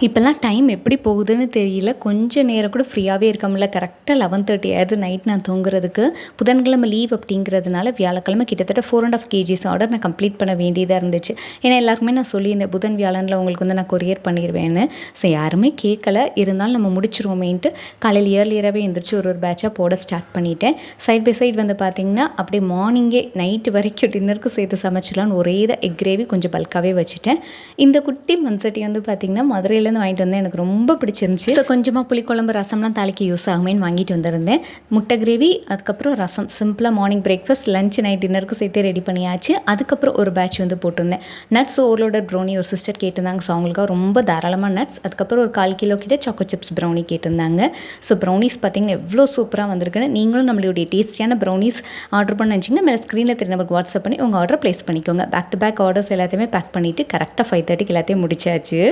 இப்போல்லாம் டைம் எப்படி போகுதுன்னு தெரியல. கொஞ்சம் நேரம் கூட ஃப்ரீயாவே இருக்க முடியல. கரெக்ட்டா 11:30 ஆயிடுது நைட் நான் தூங்குறதுக்கு. புதன்கிழமை லீவ் அப்படிங்கிறதுனால வியாழக்கிழமை கிட்டத்தட்ட 4 1/2 கேஜிஸ் ஆர்டர் நான் கம்ப்ளீட் பண்ண வேண்டியதா இருந்துச்சு. ஏன்னா எல்லாருக்குமே நான் சொல்லியிருந்தேன், புதன் வியாழன்ல உங்களுக்கு வந்து நான் கொரியர் பண்ணிருவேன்னு. ஸோ யாருமே கேட்கல. இருந்தாலும் நம்ம முடிச்சுருவோமேன்ட்டு காலையில் இயர்லியராகவே எந்திரிச்சு ஒரு பேட்சாக போட ஸ்டார்ட் பண்ணிட்டேன். சைட் பை சைட் வந்து பார்த்திங்கன்னா, அப்படியே மார்னிங்கே நைட்டு வரைக்கும் டின்னருக்கு சேர்த்து சமைச்சிடலான்னு ஒரே தான் எக் கிரேவி கொஞ்சம் பல்காவே வச்சுட்டேன். இந்த குட்டி மண்சட்டி வந்து பார்த்திங்கன்னா மதுரையிலேருந்து வாங்கிட்டு வந்தேன். எனக்கு ரொம்ப பிடிச்சிருந்துச்சி. ஸோ கொஞ்சமாக புளிக்குழம்பு ரசம்லாம் தாளிக்க யூஸ் ஆகுமேன்னு வாங்கிட்டு வந்திருந்தேன். முட்டை கிரேவி, அதுக்கப்புறம் ரசம், சிம்பிளாக மார்னிங் பிரேக்ஃபாஸ்ட், லஞ்ச், நைட் டின்னருக்கு சேர்த்து ரெடி பண்ணியாச்சு. அதுக்கப்புறம் ஒரு பேட்ச் வந்து போட்டிருந்தேன். நட்ஸ் ஓவர்லோடட் ப்ரௌனி ஒரு சிஸ்டர் கேட்டிருந்தாங்க. ஸோ அவங்களுக்காக ரொம்ப தாராளமாக நட்ஸ், அதுக்கப்புறம் ஒரு 1/4 கிலோ கிட்ட சாக்கோ சிப்ஸ் ப்ரௌனி கேட்டிருந்தாங்க. ஸோ ப்ரௌனிஸ் பார்த்திங்கன்னா எவ்வளோ சூப்பராக வந்திருக்குன்னு. நீங்களும் நம்மளுடைய டேஸ்டியான ப்ரௌனிஸ் ஆர்டர் பண்ண நினச்சிங்கன்னா மேலே ஸ்க்ரீனில் தெரிய நம்பருக்கு வாட்ஸ்அப் பண்ணி உங்கள் ஆர்டர் ப்ளேஸ் பண்ணிக்கோங்க. பேக் டு பேக் ஆர்டர்ஸ் எல்லாத்தையுமே பேக் பண்ணிவிட்டு கரெக்டாக 5:30க்கு எல்லாத்தையும் முடிச்சாச்சு.